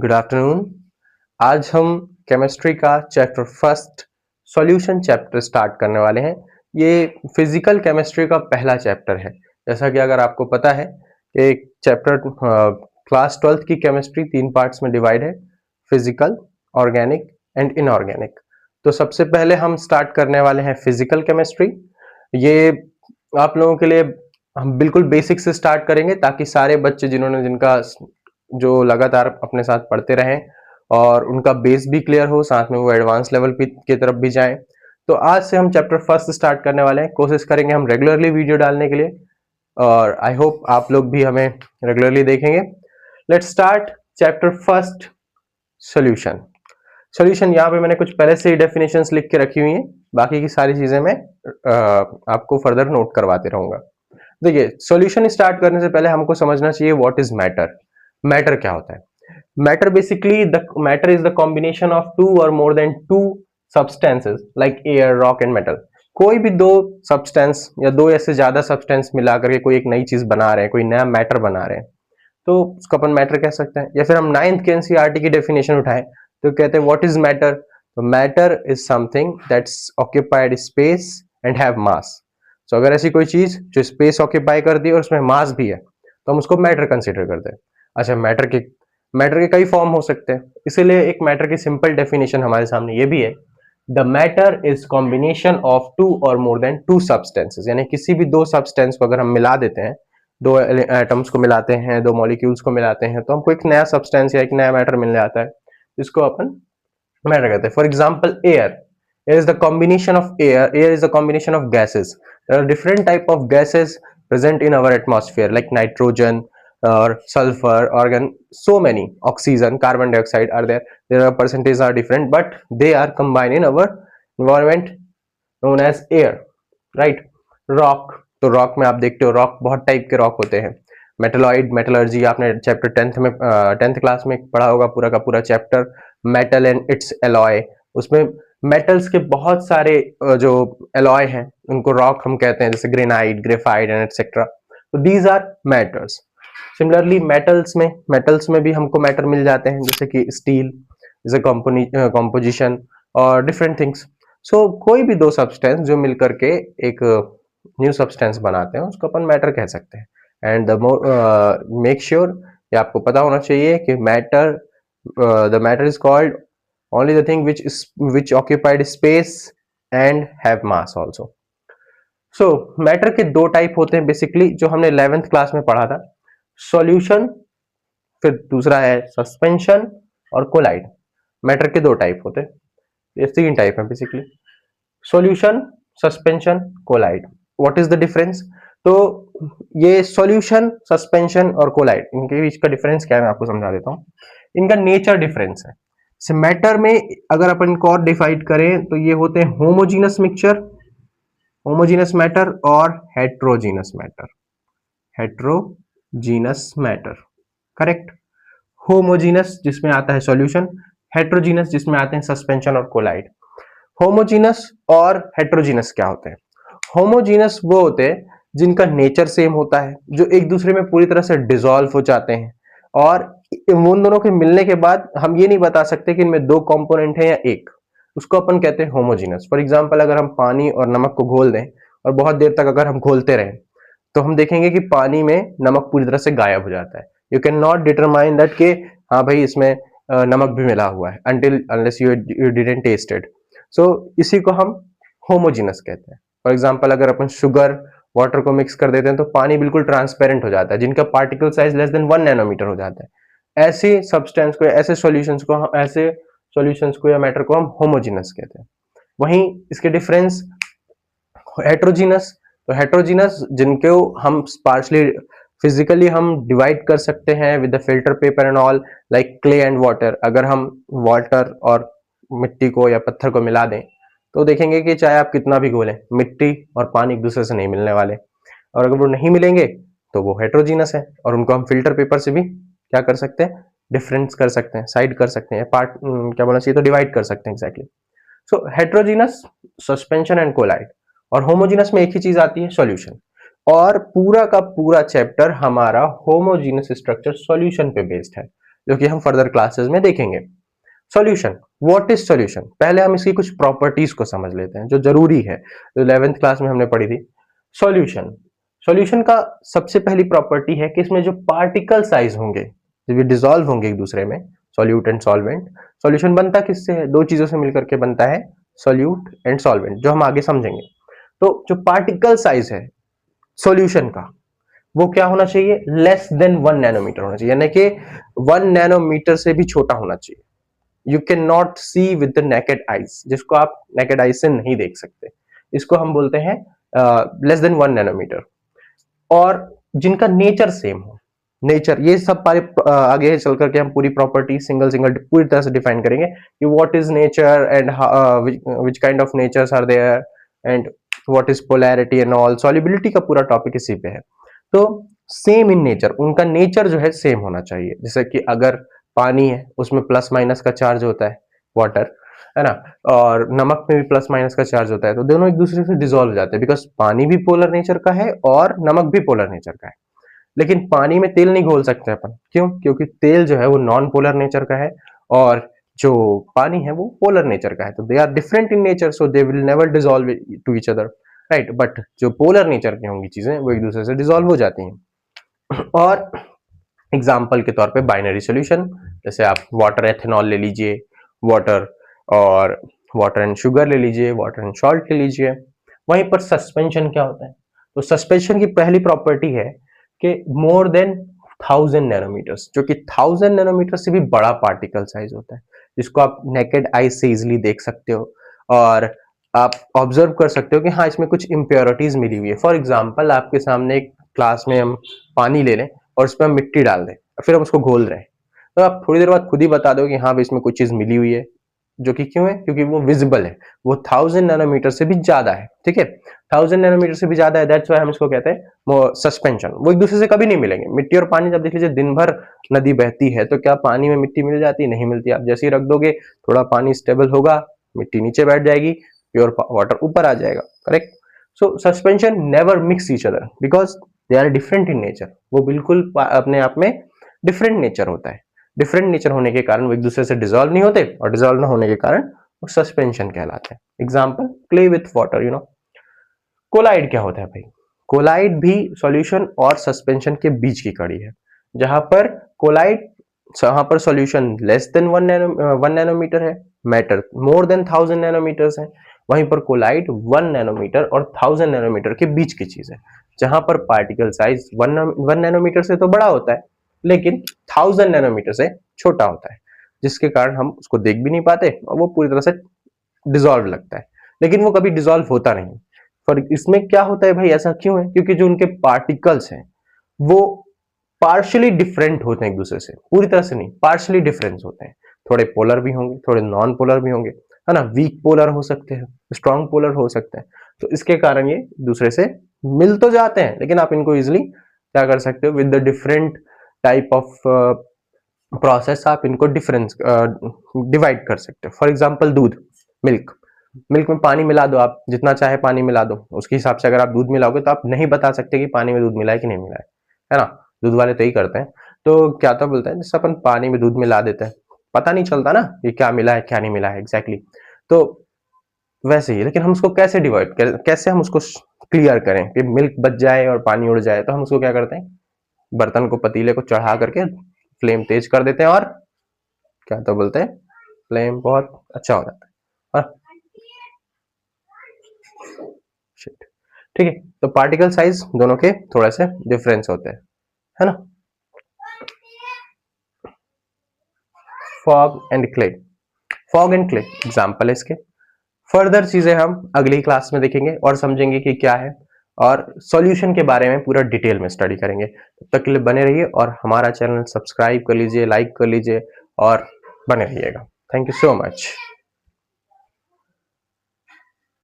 Good afternoon. आज हम chemistry का chapter first solution chapter start करने वाले हैं। ये फिजिकल केमिस्ट्री का पहला चैप्टर है। जैसा कि अगर आपको पता है, एक चैप्टर क्लास 12th की केमिस्ट्री 3 पार्ट्स में डिवाइड है, फिजिकल, ऑर्गेनिक एंड इनऑर्गेनिक। तो सबसे पहले हम स्टार्ट करने वाले हैं फिजिकल केमिस्ट्री। ये आप लोगों के लिए हम बिल्कुल बेसिक से स्टार्ट करेंगे ताकि सारे बच्चे जिनका जो लगातार अपने साथ पढ़ते रहें और उनका बेस भी क्लियर हो, साथ में वो एडवांस लेवल की तरफ भी जाएं। तो आज से हम चैप्टर फर्स्ट स्टार्ट करने वाले हैं। कोशिश करेंगे हम रेगुलरली वीडियो डालने के लिए और आई होप आप लोग भी हमें रेगुलरली देखेंगे। Let's start chapter first, solution. Solution यहाँ पे मैंने कुछ पहले से ही डेफिनेशंस लिख के रखी हुई हैं, बाकी की सारी चीजें मैं आपको फर्दर नोट करवाते रहूंगा। देखिए, सॉल्यूशन स्टार्ट करने से पहले हमको समझना चाहिए व्हाट इज मैटर। मैटर क्या होता है? Matter basically the matter is the combination of two और more than two substances like air, rock and metal. कोई भी दो सब्सटेंस या दो ऐसे ज्यादा सब्सटेंस मिला करके कोई एक नई चीज बना रहे हैं, कोई नया मैटर बना रहे हैं, तो उसको अपन मैटर कह सकते हैं। या फिर हम 9th के एनसीईआरटी की डेफिनेशन उठाएं तो कहते हैं व्हाट इज मैटर। तो matter is something that's occupied space and have मास। तो अगर ऐसी कोई चीज जो स्पेस ऑक्यूपाई करती है और उसमें मास भी है तो हम उसको मैटर कंसिडर करते हैं। अच्छा, मैटर के कई फॉर्म हो सकते हैं, इसीलिए एक मैटर की सिंपल डेफिनेशन हमारे सामने ये भी है, the matter is combination of two और मोर देन टू सब्सटेंसेस। यानी किसी भी दो सब्सटेंस को अगर हम मिला देते हैं, दो एटम्स को मिलाते हैं, दो मॉलिक्यूल्स को मिलाते हैं, तो हमको एक नया सब्सटेंस या एक नया मैटर मिल जाता है, जिसको अपन मैटर कहते हैं। For example air is the combination of air is the combination of gases. There are different type of gases present in our atmosphere like nitrogen or sulfur, argon, so many, oxygen, carbon dioxide are there. Their percentages are different but they are combined in our environment known as air, right? Rock, तो rock में आप देखते हो rock बहुत type के rock होते हैं। Metalloid, metallurgy आपने चैप्टर 10th में 10th क्लास में पढ़ा होगा, पूरा का पूरा chapter metal and it's alloy. उसमें मेटल्स के बहुत सारे जो एलॉय हैं उनको रॉक हम कहते हैं, जैसे ग्रेनाइट, ग्रेफाइट एंड एक्सेट्रा। तो these are matters. Similarly metals में भी हमको मैटर मिल जाते हैं, जैसे कि स्टील इज अ कंपोजिशन और डिफरेंट थिंग्स। सो कोई भी दो सब्सटेंस जो मिलकर के एक न्यू सब्सटेंस बनाते हैं उसको अपन मैटर कह सकते हैं। एंड मेक श्योर, ये आपको पता होना चाहिए कि the matter is called only the thing which occupied space and have mass also. So matter के दो टाइप होते हैं बेसिकली, जो हमने 11th क्लास में पढ़ा था, सॉल्यूशन, फिर दूसरा है सस्पेंशन और कोलाइड। मैटर के दो टाइप होते हैं, ये 3 टाइप है basically, solution, suspension, colloid. What is the difference? तो ये सॉल्यूशन, सस्पेंशन और कोलाइड, इनके बीच का डिफरेंस क्या है मैं आपको समझा देता हूँ। इनका नेचर डिफरेंस है। मैटर में अगर अपन इनको और डिवाइड करें तो ये होते हैं होमोजीनस मिक्सचर, होमोजीनस मैटर और heterogeneous matter, heterogeneous matter, correct. Homogeneous जिसमें आता है सॉल्यूशन, हेट्रोजीनस जिसमें आते हैं सस्पेंशन और कोलाइड। होमोजीनस और हेट्रोजीनस क्या होते हैं? होमोजीनस वो होते हैं जिनका नेचर सेम होता है, जो एक दूसरे में पूरी तरह से डिसॉल्व हो जाते हैं, और उन दोनों के मिलने के बाद हम ये नहीं बता सकते कि इनमें दो कंपोनेंट है या एक, उसको अपन कहते हैं होमोजीनस। फॉर एग्जांपल, अगर हम पानी और नमक को घोल दें और बहुत देर तक अगर हम घोलते रहें तो हम देखेंगे कि पानी में नमक पूरी तरह से गायब हो जाता है। You can not determine that कि हाँ भाई इसमें नमक भी मिला हुआ है until unless you didn't taste it. सो इसी को हम होमोजीनस कहते हैं। फॉर एग्जाम्पल, अगर अपन शुगर वाटर को मिक्स कर देते हैं तो पानी बिल्कुल ट्रांसपेरेंट हो जाता है, जिनका particle size less than 1 nanometre हो जाता है। ऐसे सब्सटेंस को, ऐसे सॉल्यूशंस को या मैटर को हम होमोजीनस कहते हैं। वहीं इसके डिफरेंस हेट्रोजीनस, तो हेट्रोजीनस जिनको हम पार्शली फिजिकली हम डिवाइड कर सकते हैं with the filter paper and all, like clay and water. अगर हम वाटर और मिट्टी को या पत्थर को मिला दें तो देखेंगे कि चाहे आप कितना भी घोलें, मिट्टी और पानी एक दूसरे से नहीं मिलने वाले, और अगर वो नहीं मिलेंगे तो वो हेट्रोजीनस है, और उनको हम फिल्टर पेपर से भी क्या कर सकते हैं, डिफरेंस कर सकते हैं, साइड कर सकते हैं, पार्ट क्या बोलना चाहिए, तो डिवाइड कर सकते हैं exactly. So heterogeneous, suspension and colloid, और होमोजीनस में एक ही चीज आती है, सॉल्यूशन। और पूरा का पूरा चैप्टर हमारा होमोजीनस स्ट्रक्चर सॉल्यूशन पे बेस्ड है। जो कि हम फर्दर क्लासेस में देखेंगे। Solution, what is solution? पहले हम इसकी कुछ प्रॉपर्टीज को समझ लेते हैं जो जरूरी है, जो 11th क्लास में हमने पढ़ी थी। सॉल्यूशन, सॉल्यूशन का सबसे पहली प्रॉपर्टी है कि इसमें जो पार्टिकल साइज होंगे, जब ये डिसॉल्व होंगे एक दूसरे में, सॉल्यूट एंड सॉल्वेंट। सॉल्यूशन बनता किससे है? दो चीजों से मिलकर के बनता है, सॉल्यूट एंड सॉल्वेंट, जो हम आगे समझेंगे। तो जो पार्टिकल साइज है सॉल्यूशन का, वो क्या होना चाहिए? लेस देन 1 नैनोमीटर होना चाहिए, यानी कि 1 नैनोमीटर से भी छोटा होना चाहिए। You can not see with the naked eyes, जिसको आप नेकेड आइज से नहीं देख सकते, इसको हम बोलते हैं लेस देन 1 नैनोमीटर। और जिनका नेचर सेम हो, नेचर, ये सब आगे चल करके हम पूरी प्रॉपर्टी सिंगल सिंगल पूरी तरह से डिफाइन करेंगे कि what is nature and which kind of natures are there and what is polarity and all. Solubility का पूरा टॉपिक इसी पे है। तो सेम इन नेचर, उनका नेचर जो है सेम होना चाहिए। जैसे कि अगर पानी है, उसमें प्लस माइनस का चार्ज होता है, वाटर है ना, और नमक में भी प्लस माइनस का चार्ज होता है, तो दोनों एक दूसरे से डिसॉल्व हो जाते हैं, बिकॉज पानी भी पोलर नेचर का है और नमक भी पोलर नेचर का है। लेकिन पानी में तेल नहीं घोल सकते अपन, क्यों? क्योंकि तेल जो है वो नॉन पोलर नेचर का है और जो पानी है वो पोलर नेचर का है। तो they are different in nature, so they will never dissolve to each other, right. But जो पोलर नेचर की होंगी चीजें, वो एक दूसरे से डिसॉल्व हो जाती हैं। और एग्जाम्पल के तौर पे बाइनरी सॉल्यूशन, जैसे आप वाटर एथेनॉल ले लीजिए, वाटर और वाटर एंड शुगर ले लीजिए, वाटर एंड सॉल्ट ले लीजिए। वहीं पर सस्पेंशन क्या होता है? तो सस्पेंशन की पहली प्रॉपर्टी है कि मोर देन 1000 नैनोमीटर्स, जो कि 1000 नैनोमीटर से भी बड़ा पार्टिकल साइज होता है, जिसको आप नेकेड आई से इजिली देख सकते हो और आप ऑब्जर्व कर सकते हो कि हाँ, इसमें कुछ इम्प्योरिटीज मिली हुई है। फॉर एग्जाम्पल, आपके सामने एक क्लास में हम पानी ले लें और उसमें हम मिट्टी डाल दें और फिर हम उसको घोल रहे हैं, तो आप थोड़ी देर बाद खुद ही बता दो कि हाँ भाई, इसमें कुछ चीज मिली हुई है, जो कि क्यों है? क्योंकि वो विजिबल है, वो 1000 नैनोमीटर से भी ज्यादा है, ठीक है। 1000 नैनोमीटर से भी ज्यादा है, दैट्स व्हाई हम इसको कहते हैं वो सस्पेंशन। वो एक दूसरे से कभी नहीं मिलेंगे। मिट्टी और पानी, जब देख लीजिए दिन भर नदी बहती है, तो क्या पानी में मिट्टी मिल जाती है? नहीं मिलती। आप जैसे ही रख दोगे, थोड़ा पानी स्टेबल होगा, मिट्टी नीचे बैठ जाएगी, प्योर वाटर ऊपर आ जाएगा, correct. So suspension never mix each other because they are different in nature. वो बिल्कुल अपने आप में डिफरेंट नेचर होता है। डिफरेंट नेचर होने के कारण वो एक दूसरे से डिसॉल्व नहीं होते, और डिसॉल्व न होने के कारण वो सस्पेंशन कहलाते हैं। Example, clay with water, you know. Colloid क्या होता है भाई? कोलाइड भी सॉल्यूशन और सस्पेंशन के बीच की कड़ी है, जहां पर कोलाइड, जहां पर सॉल्यूशन लेस देन 1 नैनोमीटर है, मैटर मोर देन 1000 नैनोमीटर्स है, वहीं पर कोलाइड 1 नैनोमीटर और 1000 नैनोमीटर के बीच की चीज है, जहां पर पार्टिकल साइज 1 नैनोमीटर से तो बड़ा होता है, लेकिन 1000 नैनोमीटर से छोटा होता है, जिसके कारण हम उसको देख भी नहीं पाते और वो पूरी तरह से डिसॉल्व लगता है, लेकिन वो कभी डिसॉल्व होता नहीं। पर इसमें क्या होता है भाई, ऐसा क्यों है? क्योंकि जो उनके पार्टिकल्स हैं वो पार्शियली डिफरेंट होते हैं एक दूसरे से, पूरी तरह से नहीं, पार्शियली डिफरेंस होते हैं। थोड़े पोलर भी होंगे, थोड़े नॉन पोलर भी होंगे, है ना। वीक पोलर हो सकते हैं, स्ट्रॉन्ग पोलर हो सकते हैं। तो इसके कारण ये दूसरे से मिल तो जाते हैं, लेकिन आप इनको इजिली क्या कर सकते हो, with the different type of process आप इनको डिफरेंस डिवाइड कर सकते हो। फॉर एग्जाम्पल, दूध, मिल्क, मिल्क में पानी मिला दो, आप जितना चाहे पानी मिला दो, उसके हिसाब से अगर आप दूध मिलाओगे तो आप नहीं बता सकते कि पानी में दूध मिला है कि नहीं मिला है ना। दूध वाले तो ही करते हैं। तो क्या तो बोलते हैं, जैसे अपन पानी में दूध मिला देते हैं, पता नहीं चलता ना ये क्या मिला है क्या नहीं मिला है एग्जैक्टली। तो वैसे ही, लेकिन हम उसको कैसे डिवाइड करें, कैसे हम उसको क्लियर करें कि मिल्क बच जाए और पानी उड़ जाए? तो हम उसको क्या करते हैं, बर्तन को, पतीले को चढ़ा करके फ्लेम तेज कर देते हैं और क्या तो बोलते हैं, फ्लेम बहुत अच्छा हो जाता है। और ठीक है, तो पार्टिकल साइज दोनों के थोड़े से डिफरेंस होते हैं, है ना। Fog and clay, fog and clay example है इसके। फर्दर चीजें हम अगली क्लास में देखेंगे और समझेंगे कि क्या है, और सॉल्यूशन के बारे में पूरा डिटेल में स्टडी करेंगे। तब तक के लिए बने रहिए और हमारा चैनल सब्सक्राइब कर लीजिए, लाइक कर लीजिए और बने रहिएगा। Thank you so much.